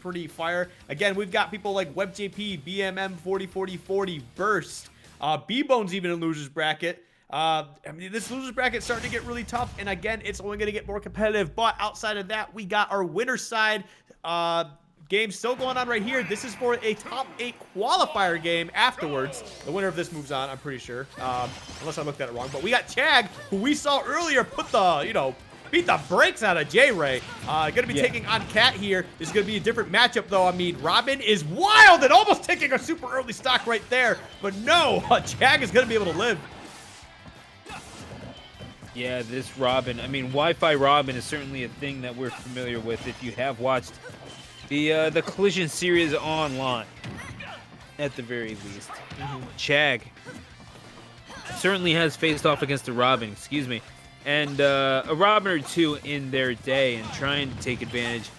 pretty fire. Again, we've got people like WebJP, BMM 404040, Burst, B-Bone's even in loser's bracket. I mean, this loser's bracket is starting to get really tough, and again, it's only going to get more competitive. But outside of that, we got our winner side game still going on right here. This is for a top 8 qualifier game afterwards. The winner of this moves on, I'm pretty sure, unless I looked at it wrong. But we got Chag, who we saw earlier put the, beat the brakes out of J-Ray. Gonna be taking on Cat here. This is gonna be a different matchup, though. I mean, Robin is wild and almost taking a super early stock right there. But no, Chag is gonna be able to live. Yeah, this Robin, I mean, Wi-Fi Robin is certainly a thing that we're familiar with if you have watched the Collision series online, at the very least. Chag certainly has faced off against a Robin, and a Robin or two in their day, and trying to take advantage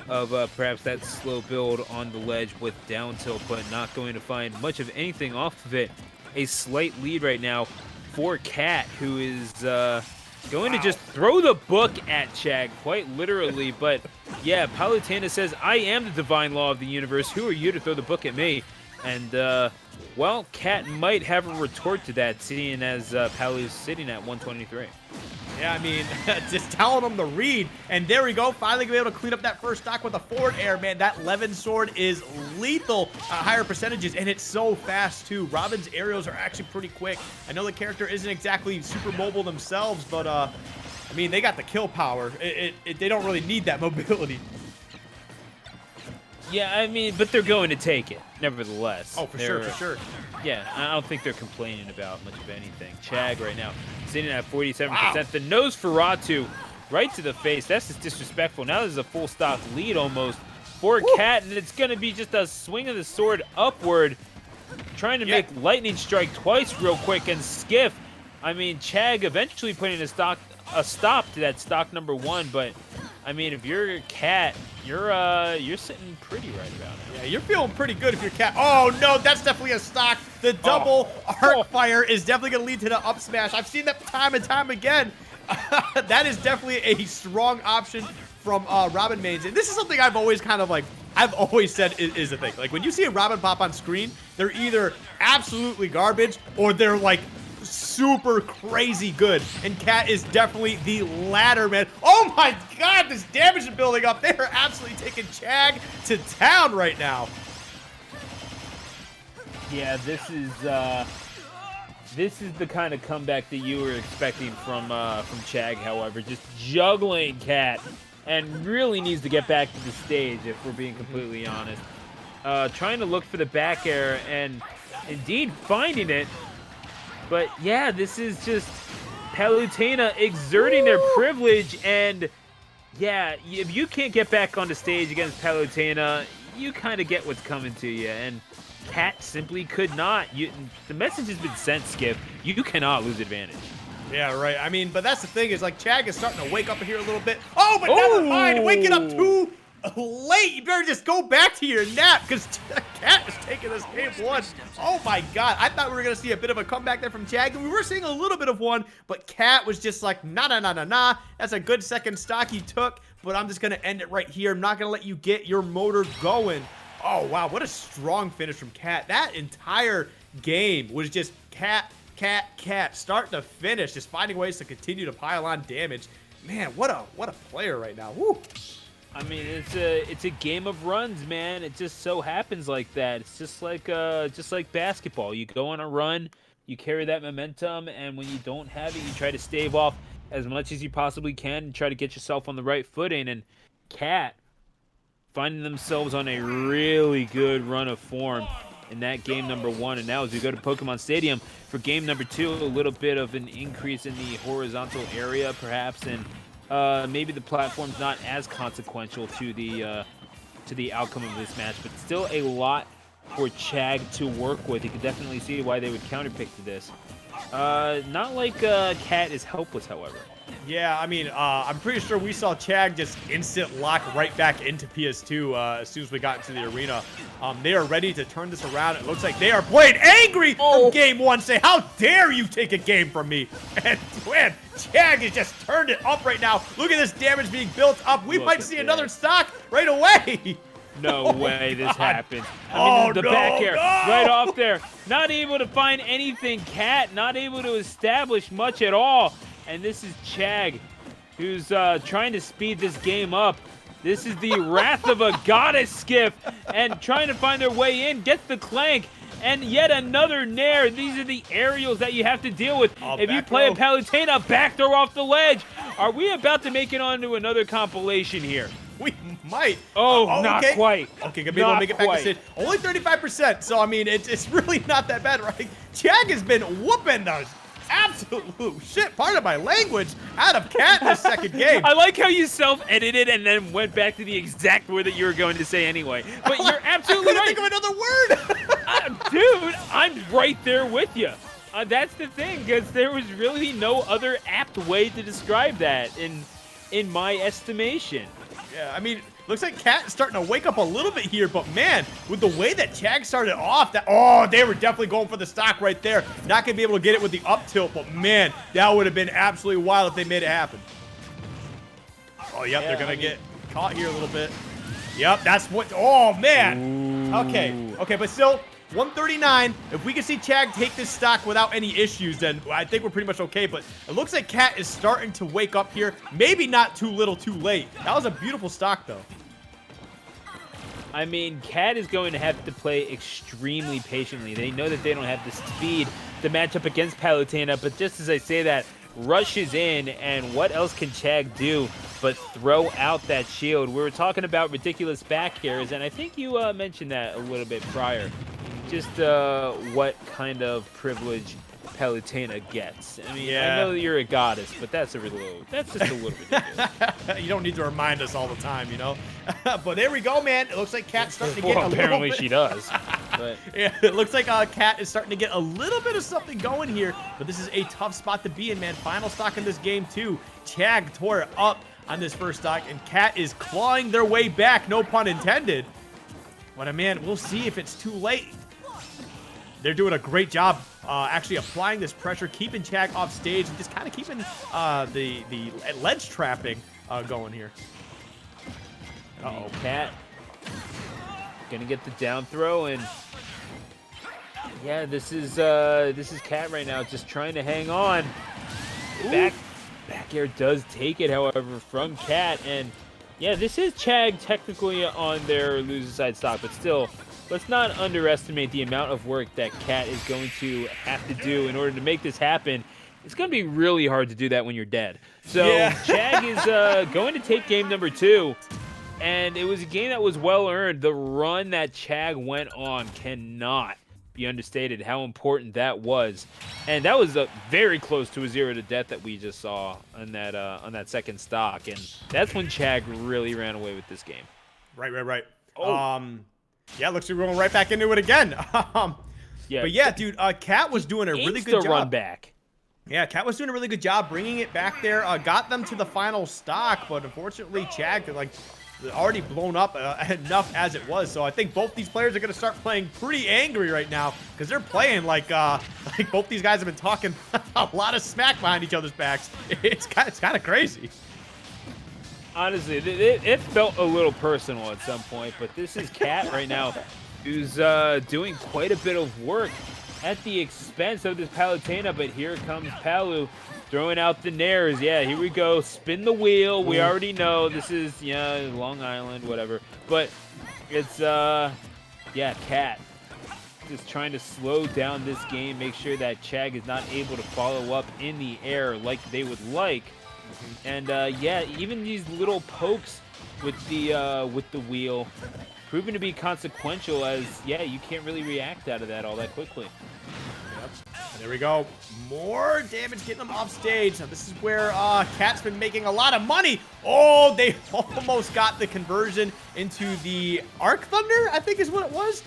of perhaps that slow build on the ledge with down tilt, but not going to find much of anything off of it. A slight lead right now for Cat, who is going to just throw the book at Chag, quite literally. But yeah, Palutena says, I am the divine law of the universe. Who are you to throw the book at me? And well, Cat might have a retort to that, seeing as Palu's sitting at 123. Yeah, I mean, just telling him to read. And there we go. Finally gonna be able to clean up that first stock with a forward air, man. That Levin sword is lethal at higher percentages, and it's so fast, too. Robin's aerials are actually pretty quick. I know the character isn't exactly super mobile themselves, but, I mean, they got the kill power. They don't really need that mobility. Yeah, I mean, but they're going to take it, nevertheless. Oh, for sure. Yeah, I don't think they're complaining about much of anything. Chag right now sitting at 47%. The nose for Ratu right to the face. That's just disrespectful. Now there's a full stock lead almost for Cat, and it's going to be just a swing of the sword upward, trying to make lightning strike twice real quick, and Skiff. I mean, Chag eventually putting a stop to that stock number 1, but I mean, if you're Cat, you're sitting pretty right about it. Yeah, you're feeling pretty good if you're Cat. Oh no, that's definitely a stock. The double arc fire is definitely gonna lead to the up smash. I've seen that time and time again. That is definitely a strong option from Robin mains, and this is something I've always I've always said is a thing. Like, when you see a Robin pop on screen, they're either absolutely garbage or they're like super crazy good, and Cat is definitely the latter, man. Oh my god, this damage is building up. They are absolutely taking Chag to town right now. Yeah, this is the kind of comeback that you were expecting from Chag. However, just juggling Cat, and really needs to get back to the stage if we're being completely honest. Trying to look for the back air, and indeed finding it. But yeah, this is just Palutena exerting their privilege, and yeah, if you can't get back on the stage against Palutena, you kind of get what's coming to you, and Cat simply could not. The message has been sent, Skip. You cannot lose advantage. Yeah, right. I mean, but that's the thing, is like Chag is starting to wake up here a little bit. Oh, but never mind, waking up too late. You better just go back to your nap, because Cat is taking this game 1. Oh my god, I thought we were gonna see a bit of a comeback there from Chag, and we were seeing a little bit of one, but Cat was just like, nah. That's a good second stock he took, but I'm just gonna end it right here. I'm not gonna let you get your motor going. Oh wow, what a strong finish from Cat. That entire game was just Cat, start to finish, just finding ways to continue to pile on damage. Man, what a player right now. Woo. I mean, it's a game of runs, man. It just so happens like that. It's just like basketball. You go on a run, you carry that momentum, and when you don't have it, you try to stave off as much as you possibly can and try to get yourself on the right footing. And Cat finding themselves on a really good run of form in that game number 1. And now as we go to Pokemon Stadium for game number 2, a little bit of an increase in the horizontal area, perhaps, and maybe the platform's not as consequential to the outcome of this match, but still a lot for Chag to work with. You can definitely see why they would counterpick to this. Not like Cat is helpless, however. Yeah, I mean, I'm pretty sure we saw Chag just instant lock right back into PS2 as soon as we got into the arena. They are ready to turn this around. It looks like they are playing angry from game 1. Say, how dare you take a game from me? And man, Chag has just turned it up right now. Look at this damage being built up. We might see another stock right away. No way this happened. Oh, the no, back air no! right off there. Not able to find anything. Cat not able to establish much at all. And this is Chag, who's trying to speed this game up. This is the wrath of a goddess skiff, and trying to find their way in. Gets the clank. And yet another nair. These are the aerials that you have to deal with. If you play a Palutena, back throw off the ledge. Are we about to make it onto another compilation here? We might. Not okay. quite. Okay, gonna be able to make it back to stage. Only 35%, so I mean, it's really not that bad, right? Chag has been whooping those absolute shit, part of my language, out of Cat in the second game. I like how you self-edited and then went back to the exact word that you were going to say anyway. But you're absolutely I right. couldn't think of another word. Dude, I'm right there with you. That's the thing, because there was really no other apt way to describe that in my estimation. Yeah, I mean, looks like Cat is starting to wake up a little bit here, but man, with the way that Chag started off, they were definitely going for the stock right there. Not gonna be able to get it with the up tilt, but man, that would have been absolutely wild if they made it happen. Oh, yep, they're gonna get caught here a little bit. Yep, that's what, oh man. Ooh. Okay, but still, 139. If we can see Chag take this stock without any issues, then I think we're pretty much okay. But it looks like Cat is starting to wake up here. Maybe not too little, too late. That was a beautiful stock, though. I mean, Cat is going to have to play extremely patiently. They know that they don't have the speed to match up against Palutena, but just as I say that, rushes in, and what else can Chag do but throw out that shield? We were talking about ridiculous back airs, and I think you mentioned that a little bit prior. Just what kind of privilege Palutena gets. I mean, I know that you're a goddess, but that's just a little ridiculous. You don't need to remind us all the time, you know? But there we go, man. It looks like Cat's starting to get a little bit. Apparently she does. But. Yeah, it looks like Cat is starting to get a little bit of something going here, but this is a tough spot to be in, man. Final stock in this game, too. Chag tore it up on this first stock, and Cat is clawing their way back, no pun intended. But, man, we'll see if it's too late. They're doing a great job actually applying this pressure, keeping Chag off stage, and just kind of keeping the ledge trapping going here. Uh-oh, Cat gonna get the down throw, and yeah, this is Cat right now, just trying to hang on. Back air does take it, however, from Cat, and yeah, this is Chag technically on their loser side stock, but still. Let's not underestimate the amount of work that Cat is going to have to do in order to make this happen. It's going to be really hard to do that when you're dead. So Chag is going to take game number 2, and it was a game that was well earned. The run that Chag went on cannot be understated how important that was, and that was very close to a 0 to death that we just saw on that second stock, and that's when Chag really ran away with this game. Right. Oh. Yeah, looks like we're going right back into it again. Yeah, but yeah, dude, Cat was doing a really good job. Run back. Yeah, Cat was doing a really good job bringing it back there. Got them to the final stock, but unfortunately, Chag already blown up enough as it was. So I think both these players are going to start playing pretty angry right now because they're playing like both these guys have been talking a lot of smack behind each other's backs. It's kind of crazy. Honestly, it felt a little personal at some point, but this is Cat right now, who's doing quite a bit of work at the expense of this Palutena, but here comes Palu throwing out the nairs. Yeah, here we go. Spin the wheel. We already know this is, Long Island, whatever. But it's, Cat just trying to slow down this game, make sure that Chag is not able to follow up in the air like they would like. And even these little pokes with the wheel proving to be consequential, as you can't really react out of that all that quickly. Yep. There we go. More damage getting them off stage. Now this is where Cat's been making a lot of money. Oh, they almost got the conversion into the Arc Thunder, I think is what it was.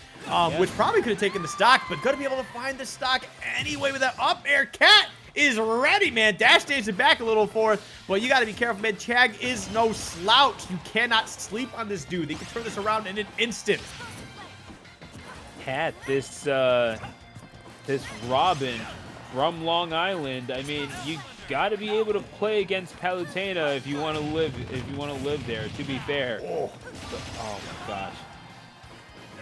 Which probably could have taken the stock, but gonna be able to find the stock anyway with that up air. Cat is ready, man. Dash stage it back a little forth. Well, you got to be careful, man. Chag is no slouch. You cannot sleep on this dude. They can turn this around in an instant. Cat, this Robin from Long Island. I mean, you got to be able to play against Palutena if you want to live. If you want to live there. To be fair. Oh my gosh.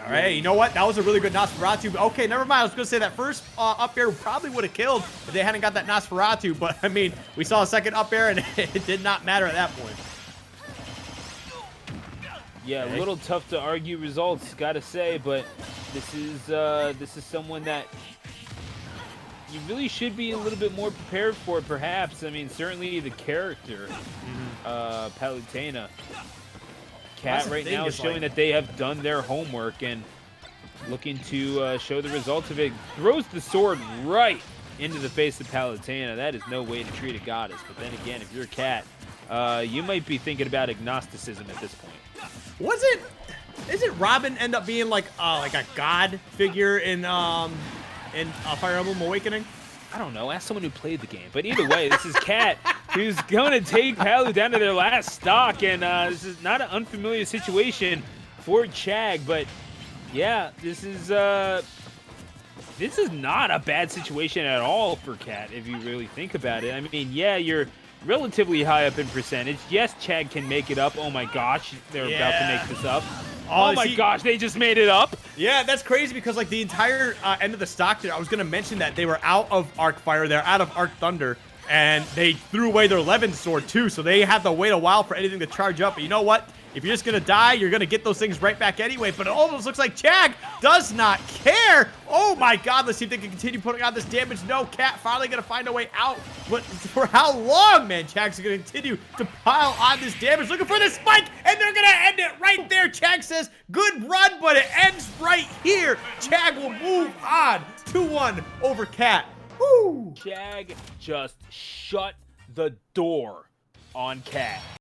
All right, you know what? That was a really good Nosferatu. Okay, never mind. I was going to say that first up air probably would have killed if they hadn't got that Nosferatu. But, I mean, we saw a second up air, and it did not matter at that point. Yeah, a little tough to argue results, gotta say, but this is someone that you really should be a little bit more prepared for, perhaps. I mean, certainly the character, Palutena. Cat right now is showing that they have done their homework and looking to show the results of it. Throws the sword right into the face of Palutena. That is no way to treat a goddess. But then again, if you're Cat, you might be thinking about agnosticism at this point. Isn't Robin end up being like a god figure in Fire Emblem Awakening? I don't know. Ask someone who played the game. But either way, this is Cat, who's going to take Palu down to their last stock, and this is not an unfamiliar situation for Chag. But yeah, this is not a bad situation at all for Cat if you really think about it. I mean, yeah, you're relatively high up in percentage. Yes, Chag can make it up. Oh my gosh, they're about to make this up. Oh my gosh, they just made it up. Yeah, that's crazy because like the entire end of the stock there, I was going to mention that they were out of Arc Fire, they're out of Arc Thunder, and they threw away their Levin sword too, so they had to wait a while for anything to charge up. But you know what? If you're just going to die, you're going to get those things right back anyway. But it almost looks like Chag does not care. Oh my god, let's see if they can continue putting on this damage. No, Cat finally going to find a way out. But for how long, man? Chag's going to continue to pile on this damage. Looking for this spike, and they're going to end it right there. Chag says, good run, but it ends right here. Chag will move on. 2-1 over Cat. Woo! Chag just shut the door on Cat.